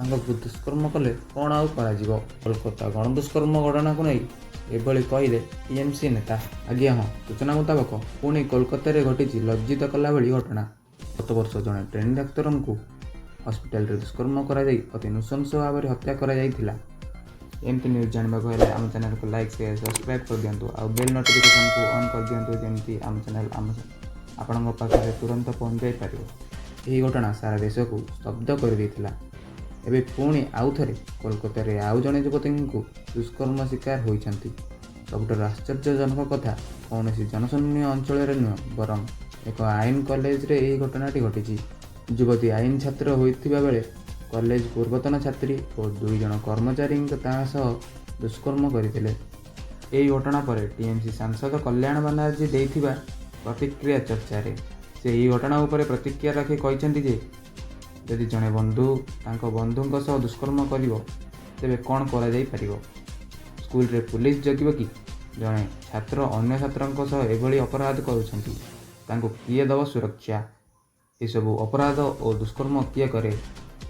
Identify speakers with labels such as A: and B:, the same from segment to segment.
A: ସାଙ୍ଗକୁ ଦୁଷ୍କର୍ମ କଲେ କ'ଣ ଆଉ କରାଯିବ? କୋଲକାତା ଗଣଦୁଷ୍କର୍ମ ଘଟଣାକୁ ନେଇ ଏଭଳି କହିଲେ ଟିଏମସି ନେତା। ଆଜ୍ଞା ହଁ, ସୂଚନା ମୁତାବକ ପୁଣି କୋଲକାତାରେ ଘଟିଛି ଲଜ୍ଜିତ କଲା ଭଳି ଘଟଣା। ଗତ ବର୍ଷ ଜଣେ ଟ୍ରେନିଂ ଡାକ୍ତରଙ୍କୁ ହସ୍ପିଟାଲରେ ଦୁଷ୍କର୍ମ କରାଯାଇ ଅତି ନୃଶଂସ ଭାବରେ ହତ୍ୟା କରାଯାଇଥିଲା। ଏମିତି ନ୍ୟୁଜ୍ ଜାଣିବାକୁ ହେଲେ ଆମ ଚ୍ୟାନେଲକୁ ଲାଇକ୍, ସେୟାର, ସବସ୍କ୍ରାଇବ୍ କରିଦିଅନ୍ତୁ ଆଉ ବେଲ୍ ନୋଟିଫିକେସନକୁ ଅନ୍ କରିଦିଅନ୍ତୁ, ଯେମିତି ଆମ ଚ୍ୟାନେଲ ଆପଣଙ୍କ ପାଖରେ ତୁରନ୍ତ ପହଞ୍ଚାଇ ପାରିବ। ଏହି ଘଟଣା ସାରା ଦେଶକୁ ସ୍ତବ୍ଧ କରିଦେଇଥିଲା। ଏବେ ପୁଣି ଆଉଥରେ କୋଲକାତାରେ ଆଉ ଜଣେ ଯୁବତୀଙ୍କୁ ଦୁଷ୍କର୍ମ ଶିକାର ହୋଇଛନ୍ତି। ସବୁଠାରୁ ଆଶ୍ଚର୍ଯ୍ୟଜନକ କଥା, କୌଣସି ଜନଶୂନ୍ୟ ଅଞ୍ଚଳରେ ନୁହେଁ, ବରଂ ଏକ ଆଇନ କଲେଜରେ ଏହି ଘଟଣାଟି ଘଟିଛି। ଯୁବତୀ ଆଇନ ଛାତ୍ର ହୋଇଥିବା ବେଳେ କଲେଜ ପୂର୍ବତନ ଛାତ୍ରୀ ଓ 2 ଜଣ କର୍ମଚାରୀ ତାହା ସହ ଦୁଷ୍କର୍ମ କରିଥିଲେ। ଏହି ଘଟଣା ପରେ ଟିଏମସି ସାଂସଦ କଲ୍ୟାଣ ବାନାର୍ଜୀ ଦେଇଥିବା ପ୍ରତିକ୍ରିୟା ଚର୍ଚ୍ଚାରେ। ସେ ଏହି ଘଟଣା ଉପରେ ପ୍ରତିକ୍ରିୟା ରଖି କହିଛନ୍ତି ଯେ ଯଦି ଜଣେ ବନ୍ଧୁ ତାଙ୍କ ବନ୍ଧୁଙ୍କ ସହ ଦୁଷ୍କର୍ମ କରିବ ତେବେ କ'ଣ କରାଯାଇପାରିବ? ସ୍କୁଲରେ ପୁଲିସ ଜଗିବ କି? ଜଣେ ଛାତ୍ର ଅନ୍ୟ ଛାତ୍ରଙ୍କ ସହ ଏଭଳି ଅପରାଧ କରୁଛନ୍ତି, ତାଙ୍କୁ କିଏ ଦେବ ସୁରକ୍ଷା? ଏସବୁ ଅପରାଧ ଓ ଦୁଷ୍କର୍ମ କିଏ କରେ?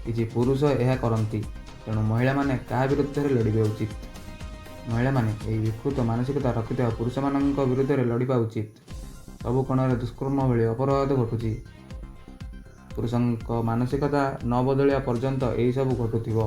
A: କିଛି ପୁରୁଷ ଏହା କରନ୍ତି। ତେଣୁ ମହିଳାମାନେ କାହା ବିରୁଦ୍ଧରେ ଲଢ଼ିବା ଉଚିତ? ମହିଳାମାନେ ଏହି ବିକୃତ ମାନସିକତା ରଖିଥିବା ପୁରୁଷମାନଙ୍କ ବିରୁଦ୍ଧରେ ଲଢ଼ିବା ଉଚିତ। ସବୁ କୋଣରେ ଦୁଷ୍କର୍ମ ଭଳି ଅପରାଧ ଘଟୁଛି। ପୁରୁଷଙ୍କ ମାନସିକତା ନ ବଦଳିବା ପର୍ଯ୍ୟନ୍ତ ଏହିସବୁ ଘଟୁଥିବ।